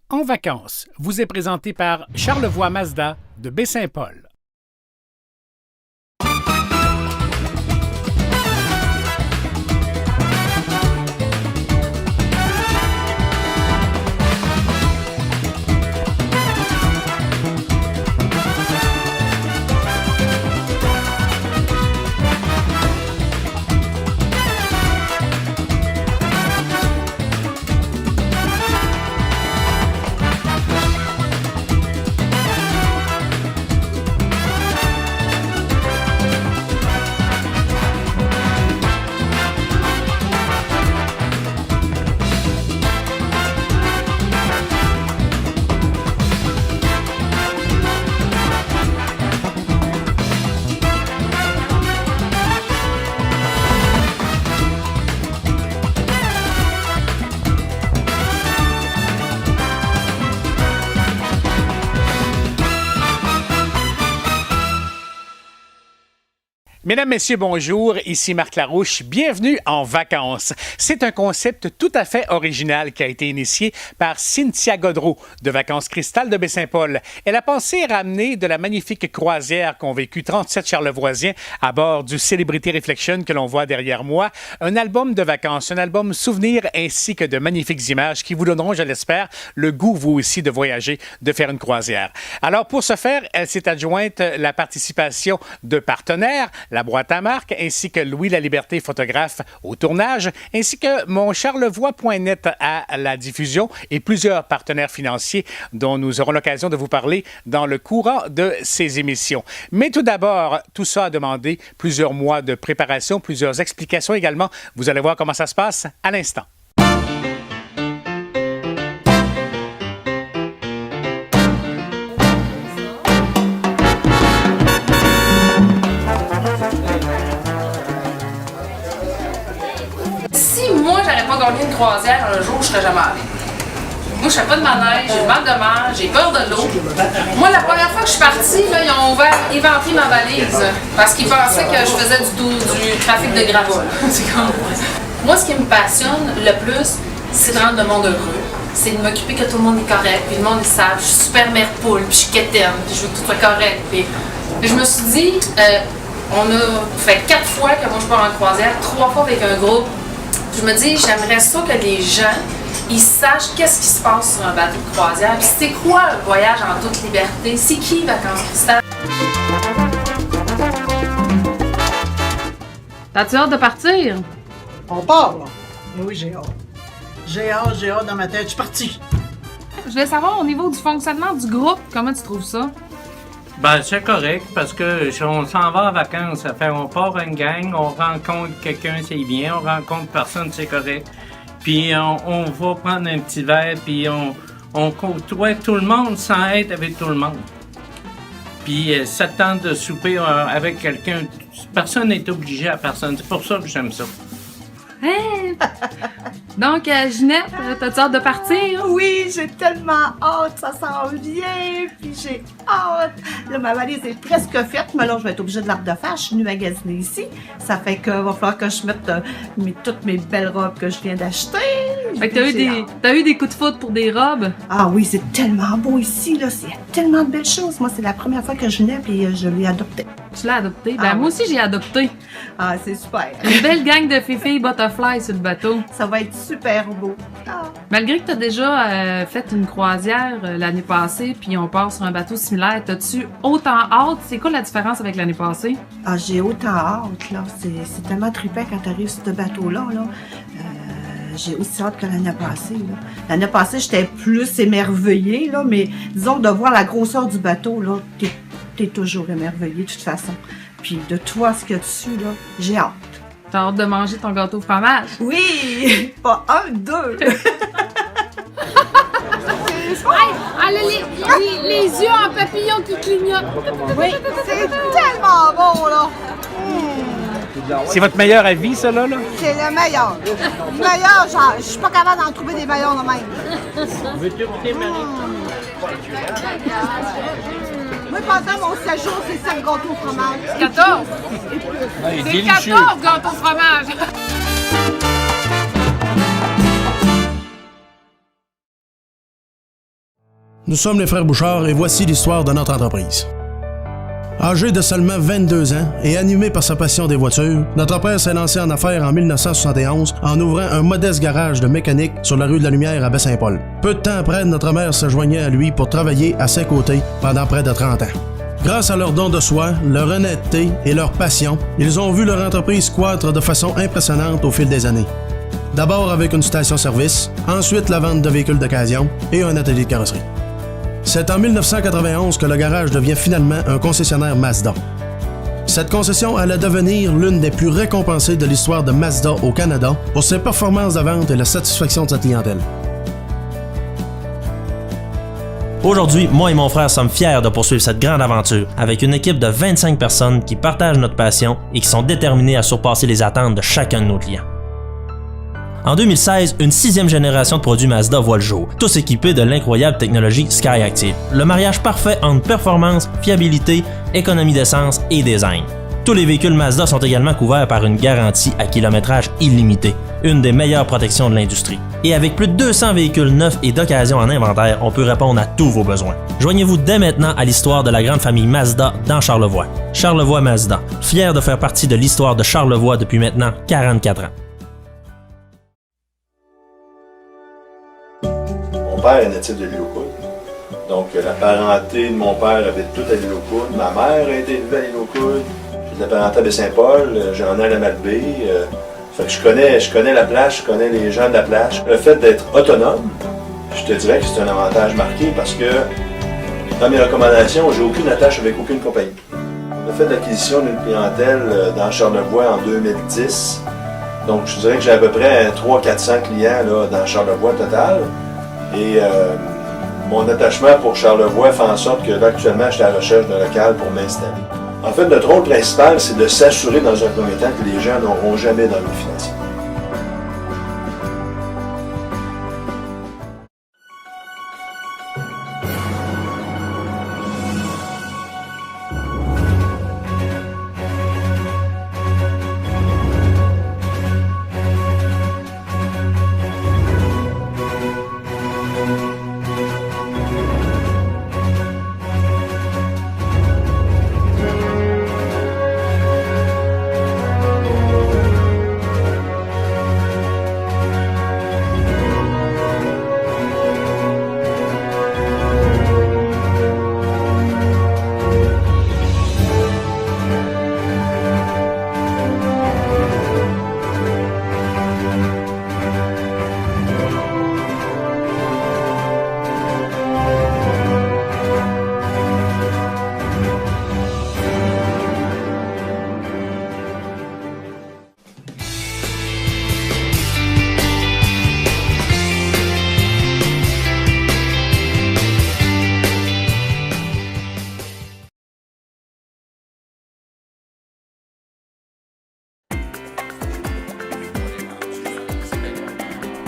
En vacances vous est présenté par Charlevoix Mazda de Baie-Saint-Paul. Mesdames, Messieurs, bonjour, ici Marc Larouche, bienvenue en vacances. C'est un concept tout à fait original qui a été initié par Cynthia Godreau de Vacances Cristal de Baie-Saint-Paul. Elle a pensé ramener de la magnifique croisière qu'ont vécu 37 Charlevoisiens à bord du Celebrity Reflection que l'on voit derrière moi. Un album de vacances, un album souvenir ainsi que de magnifiques images qui vous donneront, je l'espère, le goût vous aussi de voyager, de faire une croisière. Alors pour ce faire, elle s'est adjointe la participation de partenaires, la boîte à marque, ainsi que Louis Laliberté, photographe au tournage, ainsi que mon Charlevoix.net à la diffusion et plusieurs partenaires financiers dont nous aurons l'occasion de vous parler dans le courant de ces émissions. Mais tout d'abord, tout ça a demandé plusieurs mois de préparation, plusieurs explications également. Vous allez voir comment ça se passe à l'instant. Gagner une croisière un jour, je serais jamais allée. Moi, je fais pas de manège, j'ai mal de mer, j'ai peur de l'eau. Moi, la première fois que je suis partie, là, ils ont éventré ma valise parce qu'ils pensaient que je faisais du trafic de gravol. Moi, ce qui me passionne le plus, c'est de rendre le monde heureux. C'est de m'occuper que tout le monde est correct, puis le monde, ils savent, je suis super mère poule, puis je suis quétaine, puis je veux que tout soit correct. Puis je me suis dit, on a fait 4 fois que moi je pars en croisière, 3 fois avec un groupe. Je me dis, j'aimerais ça que les gens, ils sachent qu'est-ce qui se passe sur un bateau de croisière, puis c'est quoi un voyage en toute liberté, c'est qui Vacances Cristal? T'as-tu hâte de partir? On part, là. Oui, j'ai hâte. J'ai hâte dans ma tête. Je suis partie. Je voulais savoir au niveau du fonctionnement du groupe, comment tu trouves ça? Ben, c'est correct parce que si on s'en va en vacances, ça fait on part une gang, on rencontre quelqu'un, c'est bien, on rencontre personne, c'est correct. Puis on va prendre un petit verre, puis on côtoie tout le monde sans être avec tout le monde. Puis ça tente de souper avec quelqu'un, personne n'est obligé à personne. C'est pour ça que j'aime ça. Hey! Donc, Ginette, t'as-tu hâte de partir? Oui, j'ai tellement hâte. Ça s'en vient. Puis j'ai hâte. Là, ma valise est presque faite. Mais là, je vais être obligée de la refaire. Je suis venue magasiner ici. Ça fait qu'il va falloir que je mette toutes mes belles robes que je viens d'acheter. Fait que t'as eu des coups de foudre pour des robes? Ah oui, c'est tellement beau ici. Là. Il y a tellement de belles choses. Moi, c'est la première fois que je venais puis je l'ai adopté. Tu l'as adopté? Ben, moi aussi, j'ai adopté. Ah, c'est super. Une belle gang de filles butterfly sur le bateau. Ça va être super beau. Ah. Malgré que tu as déjà fait une croisière l'année passée, puis on part sur un bateau similaire, t'as-tu autant hâte? C'est quoi la différence avec l'année passée? Ah, j'ai autant hâte, là. C'est tellement trippant quand tu arrives sur ce bateau-là, là. J'ai aussi hâte que l'année passée, là. L'année passée, j'étais plus émerveillée, là, mais disons, de voir la grosseur du bateau, là, t'es toujours émerveillée, de toute façon. Puis de toi, ce qu'il y a dessus, là, j'ai hâte. T'as hâte de manger ton gâteau au fromage? Oui! Pas un, deux! Elle a les yeux en papillon qui clignotent. Oui, c'est tellement bon, là! C'est votre meilleur avis, ça, là? C'est le meilleur. Le meilleur, genre, je suis pas capable d'en trouver des meilleurs de même. Veux-tu goûter, Marie? Moi, pendant mon séjour, c'est 5 gâteaux au fromage. 14. C'est C'est 14 gâteaux au fromage. Nous sommes les frères Bouchard et voici l'histoire de notre entreprise. Âgé de seulement 22 ans et animé par sa passion des voitures, notre père s'est lancé en affaires en 1971 en ouvrant un modeste garage de mécanique sur la rue de la Lumière à Baie-Saint-Paul. Peu de temps après, notre mère se joignait à lui pour travailler à ses côtés pendant près de 30 ans. Grâce à leur don de soi, leur honnêteté et leur passion, ils ont vu leur entreprise croître de façon impressionnante au fil des années. D'abord avec une station-service, ensuite la vente de véhicules d'occasion et un atelier de carrosserie. C'est en 1991 que le garage devient finalement un concessionnaire Mazda. Cette concession allait devenir l'une des plus récompensées de l'histoire de Mazda au Canada pour ses performances de vente et la satisfaction de sa clientèle. Aujourd'hui, moi et mon frère sommes fiers de poursuivre cette grande aventure avec une équipe de 25 personnes qui partagent notre passion et qui sont déterminées à surpasser les attentes de chacun de nos clients. En 2016, une 6e génération de produits Mazda voit le jour, tous équipés de l'incroyable technologie SkyActiv. Le mariage parfait entre performance, fiabilité, économie d'essence et design. Tous les véhicules Mazda sont également couverts par une garantie à kilométrage illimité, une des meilleures protections de l'industrie. Et avec plus de 200 véhicules neufs et d'occasion en inventaire, on peut répondre à tous vos besoins. Joignez-vous dès maintenant à l'histoire de la grande famille Mazda dans Charlevoix. Charlevoix Mazda, fier de faire partie de l'histoire de Charlevoix depuis maintenant 44 ans. Mon père est natif de l'île aux Coudres. Donc, la parenté de mon père habite toute à l'île aux Coudres. Ma mère a été élevée à l'île aux Coudres. J'ai de la parenté à Baie-Saint-Paul. J'en ai à la Malbaie. Fait que je connais la plage, je connais les gens de la plage. Le fait d'être autonome, je te dirais que c'est un avantage marqué parce que dans mes recommandations, j'ai aucune attache avec aucune compagnie. On a fait l'acquisition d'une clientèle dans Charlevoix en 2010. Donc, je dirais que j'ai à peu près 300-400 clients là, dans Charlevoix total. Et mon attachement pour Charlevoix fait en sorte que là, actuellement, je suis à la recherche d'un local pour m'installer. En fait, notre rôle principal, c'est de s'assurer dans un premier temps que les gens n'auront jamais dans le financier.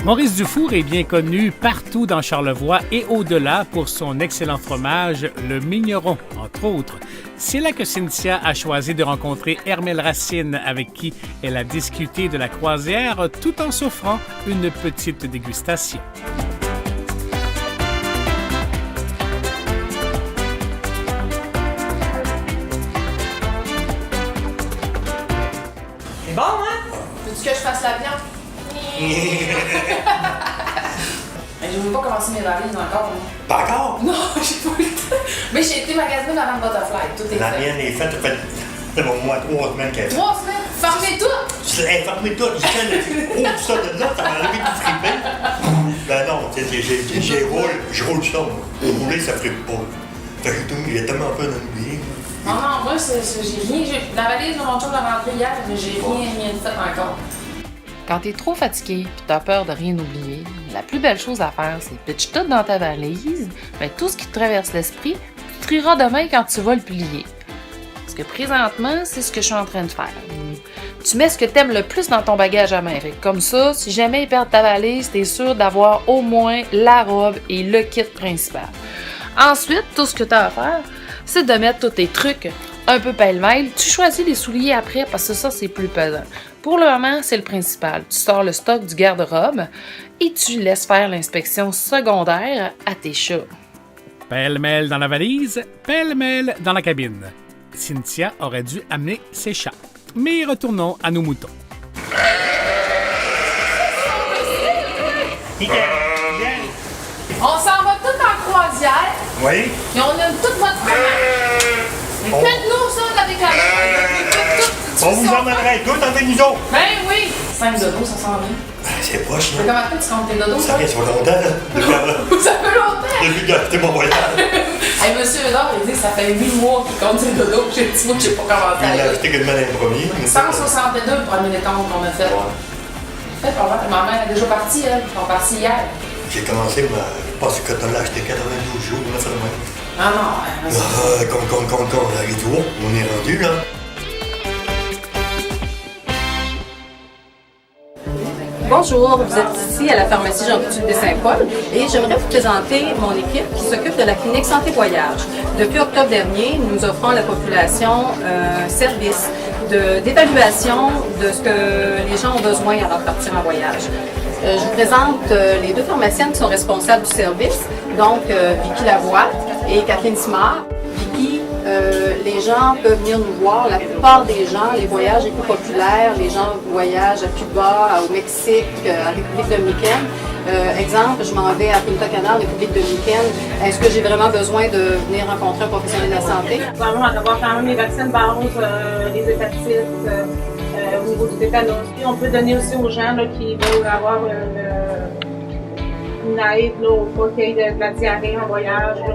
Maurice Dufour est bien connu partout dans Charlevoix et au-delà pour son excellent fromage, le Migneron, entre autres. C'est là que Cynthia a choisi de rencontrer Hermel Racine, avec qui elle a discuté de la croisière tout en s'offrant une petite dégustation. C'est bon, hein? Veux-tu que je fasse la viande? Mais je ne veux pas commencer mes valises encore. Pas encore? Non, j'ai pas eu le temps. Mais j'ai été magasiner dans la Butterfly. Tout est La fait. mienne est faite, ça fait au moins 3 semaines qu'elle est faite. 3 semaines? Fermez tout! Fermez tout, je sais, ouvre ça de là, ça m'a enlevé tout frippé. Ben non, je roule ça, moi. Rouler, ça frippe pas. Fait que j'ai tellement peur d'en oublier. Non, moi, j'ai rien. La valise, mon chum l'a rentré hier, mais j'ai rien fait encore. Quand t'es trop fatigué et t'as peur de rien oublier, la plus belle chose à faire, c'est pitch tout dans ta valise, mais tout ce qui te traverse l'esprit, tu trieras demain quand tu vas le plier. Parce que présentement, c'est ce que je suis en train de faire. Tu mets ce que t'aimes le plus dans ton bagage à main. Fait que comme ça, si jamais ils perdent ta valise, t'es sûr d'avoir au moins la robe et le kit principal. Ensuite, tout ce que t'as à faire, c'est de mettre tous tes trucs un peu pêle-mêle. Tu choisis les souliers après parce que ça, c'est plus pesant. Pour le moment, c'est le principal. Tu sors le stock du garde-robe et tu laisses faire l'inspection secondaire à tes chats. Pêle-mêle dans la valise, pêle-mêle dans la cabine. Cynthia aurait dû amener ses chats. Mais retournons à nos moutons. On s'en va tout en croisière. Oui. Et on aime toute votre fromage. Faites-nous ça avec la On vous emmènerait tout en Vénuso. Ben oui! 5 dodos, ça s'en vient. C'est proche, Mais là. comment tu comptes tes dodos? Ça fait sur longtemps, là. Ça fait longtemps! Depuis que j'ai acheté mon voyage. Hey, monsieur Hédard, il dit que ça fait 8 mois qu'il compte ses dodos. J'ai dit, moi, que j'ai pas commencé à Il a aller. acheté quasiment les premiers. 162 le premier décompte qu'on a fait. Fait, ma mère est déjà partie, elle. Elle est partie hier. J'ai commencé, je pense que t'en as acheté 92 jours, on a fait le même. Ah non, Con, la vidéo, on est rendu, là. Bonjour, vous êtes ici à la pharmacie Jean-Coutu de Saint-Paul et j'aimerais vous présenter mon équipe qui s'occupe de la clinique Santé Voyage. Depuis octobre dernier, nous offrons à la population un service d'évaluation de ce que les gens ont besoin avant de partir en voyage. Je vous présente les deux pharmaciennes qui sont responsables du service, donc Vicky Lavoie et Kathleen Simard. Vicky, les gens peuvent venir nous voir. La plupart des gens, les voyages les plus populaires, les gens voyagent à Cuba, au Mexique, en République dominicaine. Exemple, je m'en vais à Punta Cana, en République dominicaine. Est-ce que j'ai vraiment besoin de venir rencontrer un professionnel de la santé? Vraiment, à avoir quand même les vaccins de base, les hépatites, au niveau du tétanos. On peut donner aussi aux gens là, qui veulent avoir une aide là, au cas qu'il y ait de la diarrhée en voyage. Là.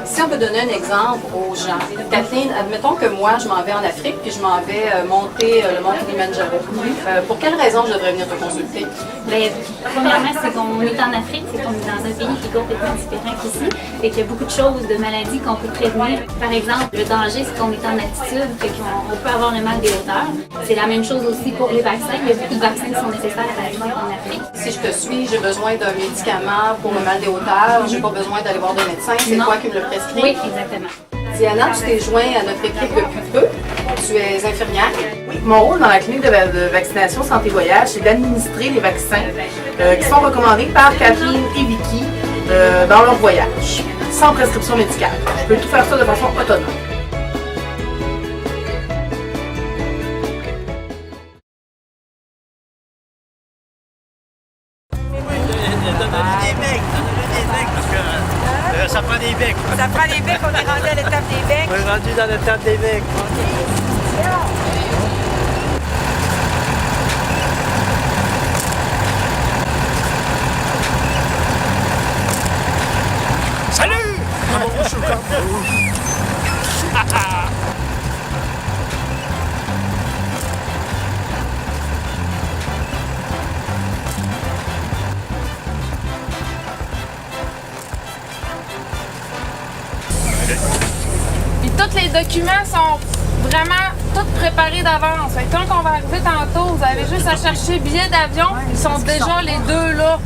Si on peut donner un exemple aux gens. Kathleen, admettons que moi, je m'en vais en Afrique puis je m'en vais monter le mont Kilimanjaro. Pour quelle raison je devrais venir te consulter? Bien, premièrement, c'est qu'on est en Afrique, c'est qu'on est dans un pays qui est complètement différent qu'ici et qu'il y a beaucoup de choses, de maladies qu'on peut prévenir. Par exemple, le danger, c'est qu'on est en altitude, fait qu'on peut avoir le mal des hauteurs. C'est la même chose aussi pour les vaccins. Il y a beaucoup de vaccins qui sont nécessaires par exemple en Afrique. Si je te suis, j'ai besoin d'un médicament pour le mal des hauteurs, j'ai pas besoin d'aller voir des médecins, c'est toi qui me le prescris? Oui, exactement. Diana, tu t'es joint à notre équipe depuis peu. Tu es infirmière. Mon rôle dans la clinique de vaccination Santé Voyage, c'est d'administrer les vaccins qui sont recommandés par Kathleen et Vicky dans leur voyage, sans prescription médicale. Je peux tout faire ça de façon autonome. Ça prend des becs. Ça prend des becs, on est rendu à l'étape des becs. On est rendu dans l'étape des becs. Salut! Puis tous les documents sont vraiment tous préparés d'avance. Fait que quand on va arriver tantôt, vous avez juste à chercher billets d'avion. Ils sont déjà les deux là.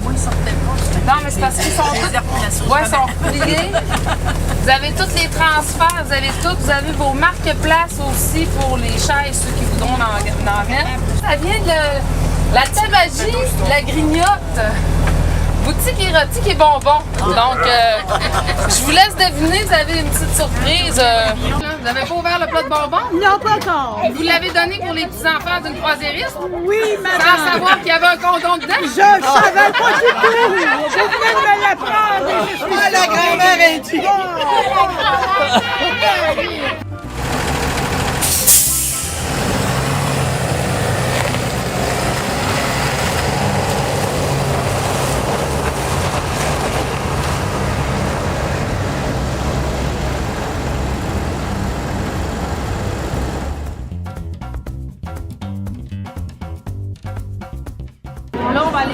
Non, mais c'est parce qu'ils sont tous. Ouais, ils sont repliés. Vous avez tous les transferts, vous avez tout. Vous avez vos marque-places aussi pour les chaises, ceux qui voudront en mettre. Ça vient de la tabagie, la grignote. Boutique érotique et bonbons. Donc, je vous laisse deviner, vous avez une petite surprise. Vous n'avez pas ouvert le plat de bonbons? Non, pas encore. Vous l'avez donné pour les petits-enfants d'une croisiériste? Oui, madame. Sans savoir qu'il y avait un condom dedans? Je savais pas du tout. Vous venez de me l'apprendre. Ah, la grand-mère est due. Là, on va aller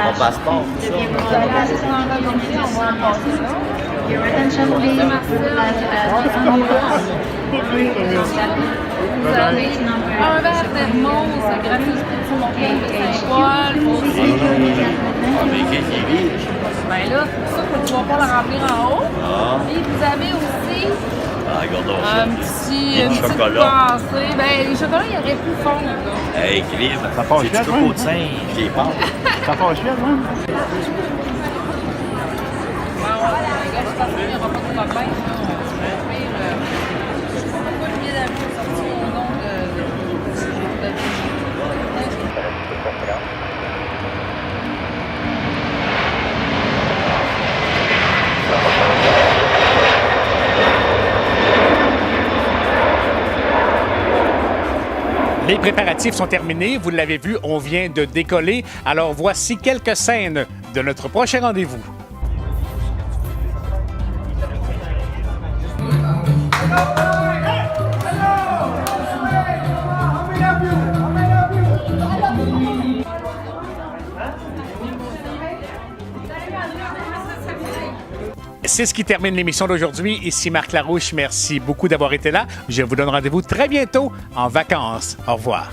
Mon passeport. Vous allez aller sur un comme ça, on va en passer là. Vous avez un verre thermos gratuit pour mon pays de Saint-Paul. Ben là, c'est pour ça que tu ne vas pas le remplir en haut. Et vous avez aussi un petit chocolat. pensée. Ben, les chocolats, il aurait pu fondre. Là. Hey, Grim, ça passe bien, hein? De singe, j'ai peur. Ça passe bien, hein? Les préparatifs sont terminés, vous l'avez vu, on vient de décoller. Alors voici quelques scènes de notre prochain rendez-vous. C'est ce qui termine l'émission d'aujourd'hui. Ici Marc Larouche. Merci beaucoup d'avoir été là. Je vous donne rendez-vous très bientôt en vacances. Au revoir.